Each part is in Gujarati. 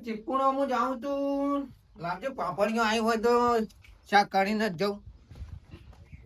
ચીપકુણો હું જાઉં તું લાવજો પાપડીઓ આવી હોય તો શાક કાઢીને જ જાઉં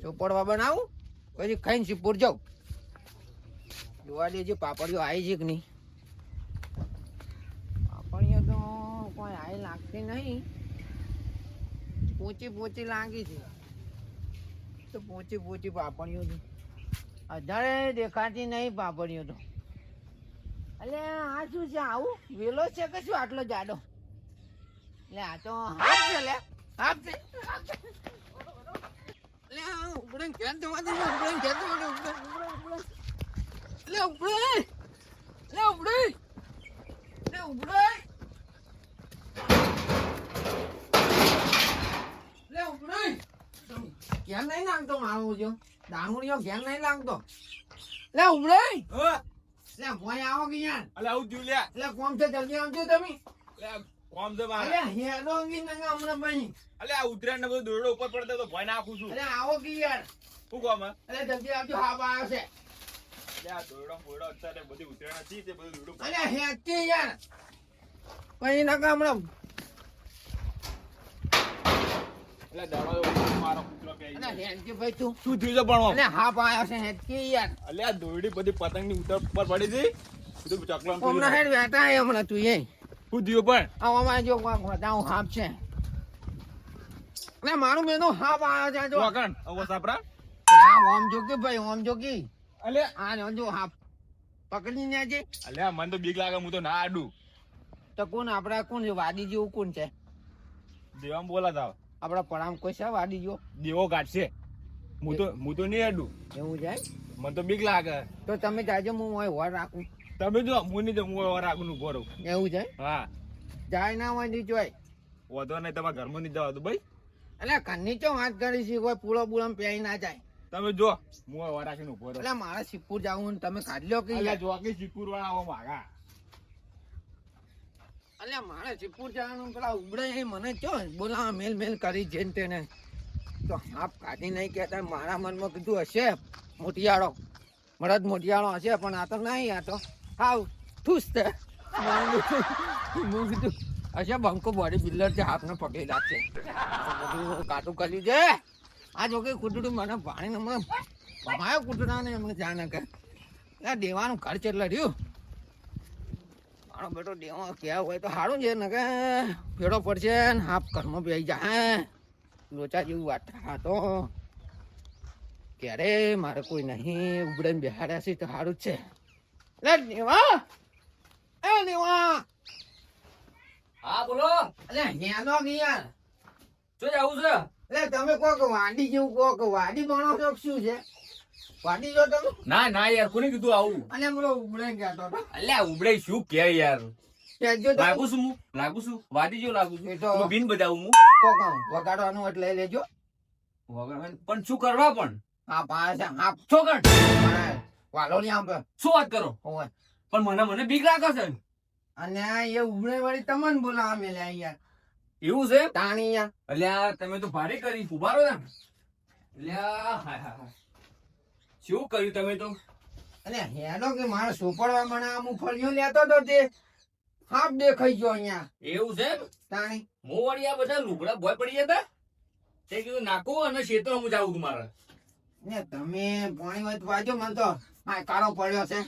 ચોપડવા બનાવું પછી ખાઈને ચીપુર જાઉં જોવા દેજે પાપડીઓ આવી છે કે નહીં પાપડીઓ તો કોઈ આવી લાગતી નહીં પોચી લાગી છે તો પોચી પાપડીઓ તો હજારે દેખાતી નહીં પાપડીઓ તો એટલે આ શું છે આવું વેલો છે કે શું આટલો જાડો એટલે આ તો હાફ છે લે હાફ છે લે ઉભરે કેમ તો વાદી ઉભરે કેમ તો વાદી ઉભરે લે ઉભરે લે ઉભરે લે ઉભરે લે ઉભરે કેમ નહીં લાગતો મારું જો ડાંગુડીઓ કેમ નહીં લાગતો લે ઉભરે લે ભોય આવો કે યાર અલે આવું થયું લે લે કોમ છે જલ્દી આવજો તમે લે કોમ તો મારે અરે હેડો અંગી નંગા હમણાં ભાઈ અલે આ ઉતરાણ ને બધું દોરડો ઉપર પડતો તો ભોય નાખું છું અરે આવો કે યાર શું કોમ અરે જલ્દી આવજો હા આવ્યો છે લે આ દોરડો બોરડો અત્યારે બધી ઉતરાણ હતી તે બધું દોરડો અરે હેડતી યાર પછી નંગા હમણાં એટલે દાડો મારો કૂતરો કે અરે હેડતી ભાઈ તું શું થયું છે પણ અરે હા આવ્યો છે હેડતી યાર અલે આ દોરડી બધી પતંગ ની ઉપર પડી હતી બધું ચકલામ હમણાં હેડ બેઠા હે હમણાં તું એ શું થયું પણ આવામાં જો વધાવું હાફ છે અરે મારું મેનો હાફ આવ્યો છે જો વાકણ અવો સાપરા ઓમ જોકી ભાઈ ઓમ જોકી અલે આ જો હાફ પકડીને આજે અલે મને તો બીક લાગે હું તો ના આડું તો કોણ આપડા કોણ છે વાડી જેવું કોણ છે દેવામ બોલા તાવ આપડા પડામ કોઈ છે વાડી જેવો દેવો કાઢશે હું તો નહીં આડું એવું છે મને તો બીક લાગે તો તમે જાજો હું હોય વર રાખું તમે જો હું નહીં હું રાખું નું ગોરું એવું છે હા જાય ના હોય નહીં જોય વધો નહીં તમારા ઘરમાં નહીં જવા દો ભાઈ એટલે ઘરની ચો વાત કરી છે કોઈ પૂળો પૂળો પહેરી ના જાય તમે જો હું હવે રાખીને ઉભો રહું એટલે મારે સિક્કુર જવું તમે કાઢ લો કે એટલે જો કે સિક્કુર વાળા આવો માગા એટલે મારે સિક્કુર જવાનું પેલા ઉબડે મને ચો બોલાવા મેલ કરી જેને તેને તો આપ કાઢી નહીં કહેતા મારા મનમાં કીધું હશે મોટિયાળો મળદ મોટિયાળો હશે પણ આ તો નહીં આ તો હાવ ઠૂસ તે હું કીધું હશે બંકો બોડી બિલ્ડર છે હાથને પકડી રાખશે બધું કાટું કર્યું છે આ જો કે કૂટડું મને પાણીને હમણાં ભમાયો કૂટડાને એમને જાણે કે દેવાનું ઘર ચેટલે રહ્યું મારો બેટો દેવા ક્યાં હોય તો સારું છે ને કે ફેરો પડશે ને હાફ ઘરમાં બેસી જાય લોચા જેવું વાત હા તો ક્યારે મારે કોઈ નહીં ઉબડે બેહાડ્યા છે તો સારું જ છે લે દેવા એ દેવા હા બોલો અલે હેનો કે યાર શું જવું છે એટલે તમે કહો કે વાડી જેવું કહો કે વાડી બનો છો શું છે વાડી જો તમે ના ના યાર કોને કીધું આવું અને મને ઉબડે ગયા તો અલ્યા ઉબડે શું કે યાર જો લાગુ છું હું લાગુ છું વાદી જેવું લાગુ એ છું તો હું બીન બજાવું હું કોકામ વગાડવાનું એટલે લેજો વગર પણ શું કરવા પણ હા પાછા હા શું કર વાલો ની આમ શું વાત કરો હોય પણ મને બીક લાગે છે અને એ ઉબડે વાળી તમને બોલાવા મેલ્યા યાર એવું છે તાણી યાર અલ્યા તમે તો ભારે કરી ઉભા રહો ને અલ્યા હાય શું કર્યું તમે તો અને હેડો કે મારે સોપડવા મને અમુક ફળિયો લેતો તો તે હાફ દેખાઈ ગયો અહીંયા એવું છે તાણી હું વળી આ બધા લુગડા ભોય પડી જતા તે કીધું નાખો અને ખેતર હું જાઉં છું મારે ને તમે પાણી વાત વાજો મને તો હા કાળો પડ્યો છે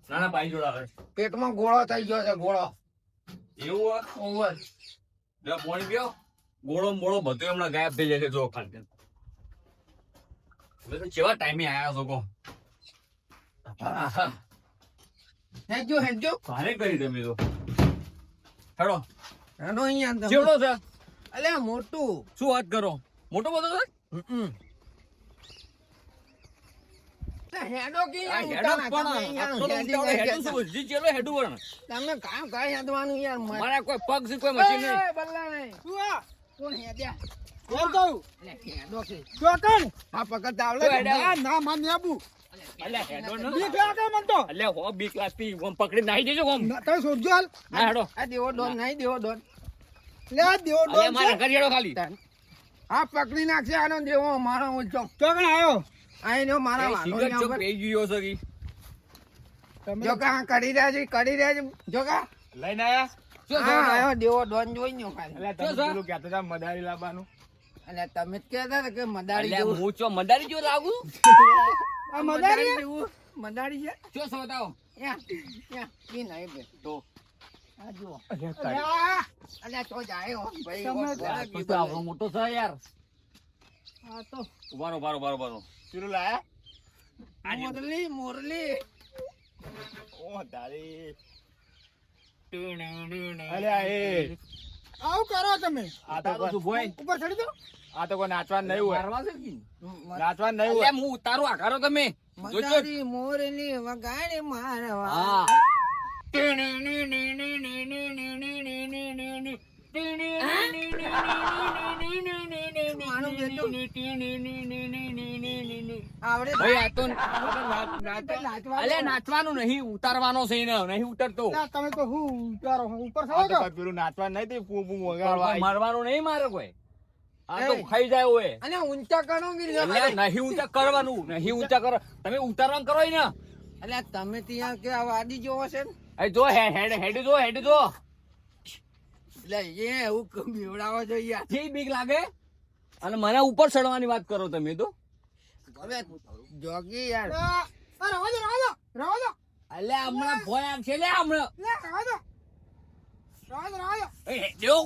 નાના પાઈ જોડા પેટમાં ગોળો થઈ ગયો છે ગોળો એવું ઓવર જો પાણી પીઓ ગોળો મોળો બધું હમણાં ગાયબ થઈ જશે જો ખાલી હવે તો કેવા ટાઈમે આયા છો કો હેજો ભારે કરી તમે તો હેડો હેડો અહીંયા ચેવડો છે અલે મોટું શું વાત કરો મોટો બધો છે હેડો કે આ હેડો પણ આટલો તો ઉતાવળે હેડું છું જી ચેલો હેડું પણ તમે કામ કાઈ હેડવાનું યાર મારા કોઈ પગ છે કોઈ મશીન નહીં બલ્લા નહીં કોણ હેડ્યા કોણ કહું લે હેડો કે ચોકન આ પકડ આવલે ના માન આબુ અલ્યા હેડો ન બીક લાગે મન તો અલ્યા હો બી ક્લાસ થી ઓમ પકડી નાહી દેજો ઓમ તમે સોજો હાલ ના હેડો આ દેવો ડોન નહીં દેવો ડોન લે દેવો અલ્યા ડોન મારા ઘર હેડો ખાલી આ પકડી નાખશે આનો દેવો મારો ઓછો ચોકન આયો આઈનો મારા સિગરેટ વાલો ચોક પી ગયો છે કી તમે જો કા કરી રહ્યા છે જો કા લઈને આયા શું હા, સોદાઓ? આયો દેવો ડોન જોઈ લ્યો ખાલી. એટલે તમે શું છે? પેલું કહેતા હતા મદારી લાવવાનું. અને તમે જ કહેતા હતા કે મદારી અલ્યા, જેવું. હું ચો મદારી જેવો લાગુ આ મદારી જેવું. મદારી છે? શું સોદાઓ? યા, ઈ નહીં બે. તો આ જુઓ. અલ્યા, અલ્યા, તો જાય હો, ભાઈ. તમે ઓ, યાર, ભલે તો આવડો મોટો છે યાર. આ તો ઉભારો. પેલું લાયા? મોરલી, મોરલી. ઓ તારી. અલ્યા એ આવું કરો તમે આ તો કોઈ- ઉપર ચડી દો આ તો કોઈ નાચવાનું નહીં હોય. મારવા છે કે? નાચવાનું નહીં હોય. અલ્યા, હું ઉતારું આકારો તમે જોજો. મદારી મોરલી વગાડે મારવા. હા. મારું બેટું. આવડે ભાઈ, આ તો નાચવા અલ્યા, નાચવાનું નહીં, ઉતારવાનો છે એને, નહીં ઉતરતો. અલ્યા, તમે તો હું ઉતારો ઉપર આ થયો તો છો કોઈ પેલું નાચવાનું નહીં તે પૂ પૂ વગાડવા આવી. મારવાનું નહીં મારે કોઈ. આ તો એ. ખાઈ જાય હોય. અને ઊંચા કરો કે અલ્યા, નહીં ઊંચા કરવાનું, નહીં ઊંચા કરો. તમે ઉતારવાનું કરો ને. અલ્યા તમે ત્યાં કે આ વાડી જોવો છે ને એ જો હેડ જો. એટલે એ એવું બીવડાવો છો યાર. જે બીક લાગે અને મને ઉપર ચડવાની વાત કરો તમે તો. હવે જોગી યાર. આ રવા દો અલ્યા, હમણાં ભોય આવશે લે હમણાં. રવા દો એ હેડ્યો.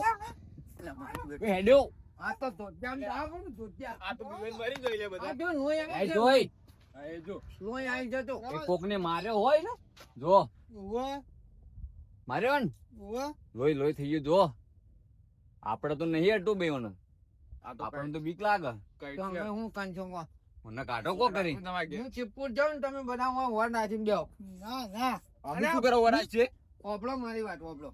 એટલે મારું બેટું. એ હેડ્યો. આ તો ધોતિયામ જાવ ને ધોતિયા. આ તો બીવેન મરી ગઈ લે બધા. આ જો લોહી એ આવી જોઈ. એ જો લોહી આવી જતો. એ કોકને માર્યો હોય ને જો ઉવા માર્યો ને લોહી થઈ ગયું જો. આપડે તો નહીં હટતું બે મને. આ તો આપણને તો બીક લાગે. કઈ તો હવે હું કાંચો કહો. મને કાઢો કો કરી. તમારે ઘેર. હું ચીપકુર જાઉં ને તમે બધા વર નાખીને બેહો. ના અમે શું કરવા વરાજ છે? ઓપડો મારી વાત ઓપડો.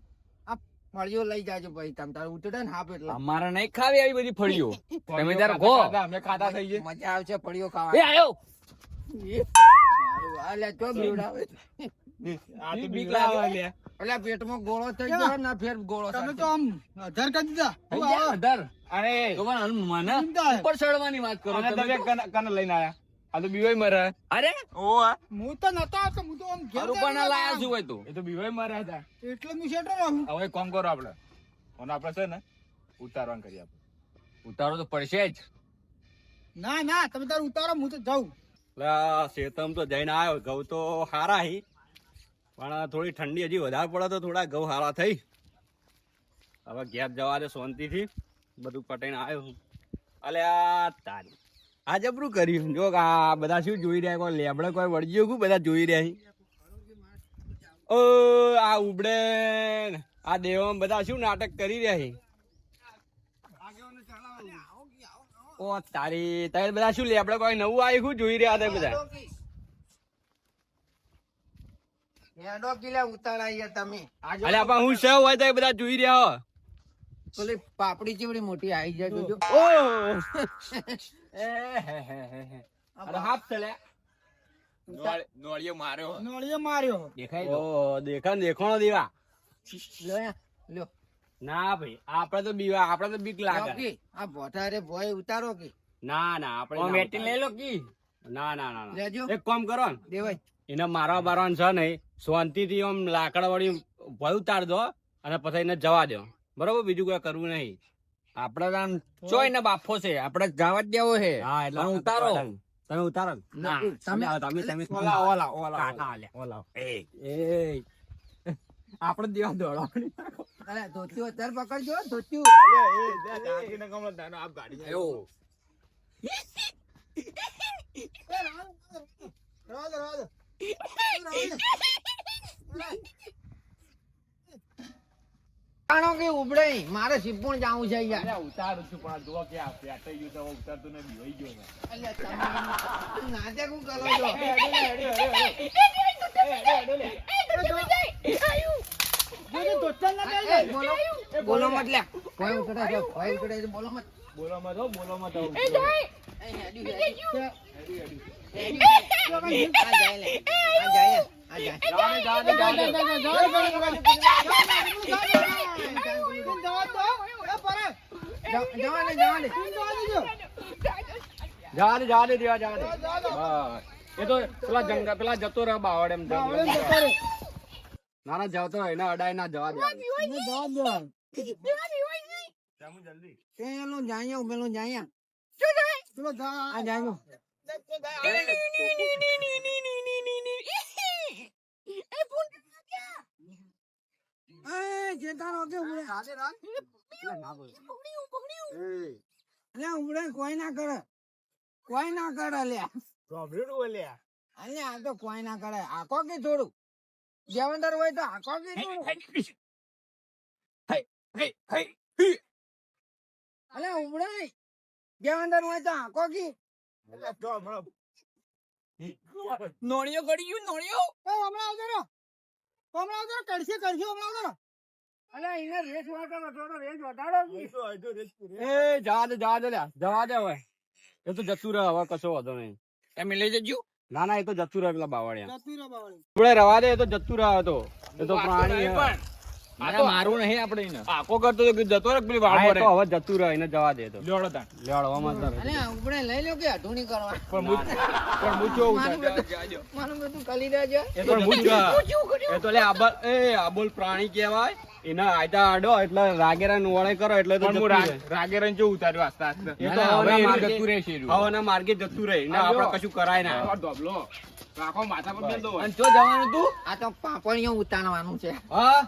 આ ફળીઓ લઈ જાજો પછી તમે તારે ઉતરે ને હાપ એટલે અમારે નહીં ખાવી આવી બધી ફળીઓ. તમે ત્યારે ખાતા ખો. ખાતા અમે ખાતા થઈ જઈએ. મજા આવશે ફળીઓ એ ખાવા. આયો. મારું અલ્યા ચો બીવડાવે. આ તો બીક બીક લાગે. લાગે લે. અલ્યા પેટમાં ગોળો થઈ ગયો ના ફેર ગોળો તમે સાથે. તો આમ અધર કરી દીધા થઈ ગયા અઢાર. અરે તો પણ મને ચિંતા હે. ઉપર ચડવાની વાત કરો આને તમે તમે તો. કને લઈને આયા? આ તો બીવાય મરે. અરે ઓ હું તો નતો આવતો હું તો આમ ઘેર રૂપાના લાયા છું હોય તો. એ તો બીવાય મર્યા હતા. એટલે હું શેઠો રહું હવે એક કામ કરો આપણે. અને આપણે છે ને ઉતારવાનું કરીએ આપણે. ઉતારો તો પડશે જ. ના તમે તાર ઉતારો હું તો જાઉં શેતમ તો જઈને આવ્યો ઘઉં તો સારા હી પણ થોડી ઠંડી હજી વધારે પડે તો થોડા ઘઉં સારા થઈ. હવે ઘેર જવા દે શાંતિથી બધું પટાઈને આવ્યો હું. અલ્યા તારી આ જબરું કર્યું જો કે આ બધા શું જોઈ રહ્યા કોઈ લેબડે કોઈ વળગ્યો કુ બધા જોઈ રહ્યા હી. ઓ આ ઉબડે ને આ દેવમ બધા શું નાટક કરી રહ્યા હી. ઓ તારી તમે બધા શું લેબડે કોઈ નવું આવ્યું જોઈ રહ્યા હતા બધા. હેડો કિલ્લા ઉતારાય યાર તમે. અલ્યા પણ હું સેવ હોય તો એ બધા જોઈ રહ્યા હો. પેલી પાપડી ચીવડી મોટી આવી જાય જોજો. અરે હાથ ચલે નોળિયો માર્યો. નળિયો માર્યો દેખાય તો. ઓ દેખાણો દેવા લ્યો યા, લ્યો. ના ભાઈ આપડે તો બીવા આપડે તો બીક લાગે. જોગી, આ ભોટારે ભોય ઉતારો કે ના ના આપણે ના મેટી લઈ લો કી. ના ના ના ના. લેજો એક કામ કરો ને દેવાય. એને મારવા બારવાનું છે નહીં શાંતિથી આમ લાકડા વાળી ભય ઉતાર દો અને પછી એને જવા દો બરોબર બીજું કોઈ કરવું નહીં. આપડે આમ ચોય ને બાફો છે આપડે જવા જ દેવો છે. હા એટલે પણ ઉતારો. તમે ઉતારો ને. ના, તમે તમે કાકા આલ્યા. ઓલા એ આપડે દેવા દોડો. અરે ધોતિયું અત્યારે પકડજો ધોતિયું. કાકીને કમળો તાનો આપ ગાડી. એવું. રવા દો જાણો કે ઉબડે મારે સિપુણ જાવું છે યાર. અલ્યા ઉતારું છું પણ આ જુઓ કે આ પેટાઈ ગયું તો હવે ઉતારતું ને બીવાઈ ગયો છે. અલ્યા તમે નાટક હું કરો છો. એ, બોલો બોલો મત લ્યા. ભોય ઉતરે છે ભોય ઉતરે છે બોલો મત. બોલો મત હો, બોલો મત હો. એ, હેડ્યું, હેડ્યું. હેડ્યું. આ જાય લે. આ જાય આ જાય. જવા દે જવા દે. જવા દે દેવા જવા દે બસ. એ તો પેલા જતો રહે બાવળ એમ જંગલ. ના ના જાવ તો એને અડાય ના જવા દે તમે જવાબ દેવાનું. જામું જલ્દી. પેલું જાણ્યો પેલું જાણ્યા પેલો આ જાણ્યો ચેતાનો કે ઉડે અલે ઉડે કોઈ ના કરે લ્યા અલે આ તો કોઈ ના કરે આખો કે થોડું જેવંદર હોય તો આખો કે થોડું અલે ઉડે જેવંદર હોય તો આખો કી નોળિયો ગળી ગયું નોળિયો હમણાં આવજો ને. હમણાં આવજો ને. કરશે હમણાં આવજો ને. અલે એને રેસ વાટાડો થોડો રેસ વાટાડો એ જવા દે લ્યા જવા દે હવે એ તો જતું રહે હવે કશો વાંધો નહીં તમે લઈ જજો ના ના એ તો જતું રહે પેલા બાવળિયા જતું રહે બાવળી. આપણે રવા દે એ તો જતું રહે તો એ તો પ્રાણી હે. આ તો મારું નહીં આપણે એને આખો કરતો તો જતો રહે પેલી વાળ પર હવે જતું રહે એને જવા દે તો જોડો તાણ લેવડવામાં જ અલે ઉડે લઈ લો કે અઢોણી કરવા પણ હું કેવું મારું બધું કલી દેજો એ તો એ તો લે આબોલ પ્રાણી કહેવાય એના આયતા આડો એટલે રાગેરા નુવાળે કરો એટલે તો પણ હું જતું રહે. રાગે રહીને જો ઉતાર્યો આસ્તે આસ્તે એ તો હવે હવના એનું માર્ગે જતું રહેશે એનું. હવના માર્ગે જતું રહે ને આપણે કશું કરાય ના આ ધોબલો રાખો માથા પર બેન દો અને ચો જવાનું તું આ તો પાપડીઓ ઉતારવાનું છે હા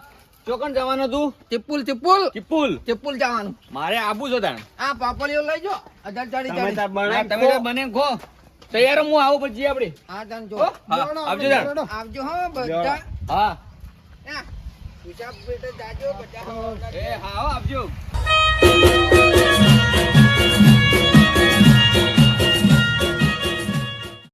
ચોકન જવાનું તું ટિપ્પુલ ચીપુલ જવાનું મારે આબુ છો તાણ આ પાપડીઓ લઈ જો અધર ચડી તમે તાર બનાવી તમે તો બને ખો તૈયાર હું આવું પછી આપણે હા તન જો હા, આવજો તાણ. આવજો હો બધા હા હિસાબ પેટે જાજો બધા એ હા હો, આવજો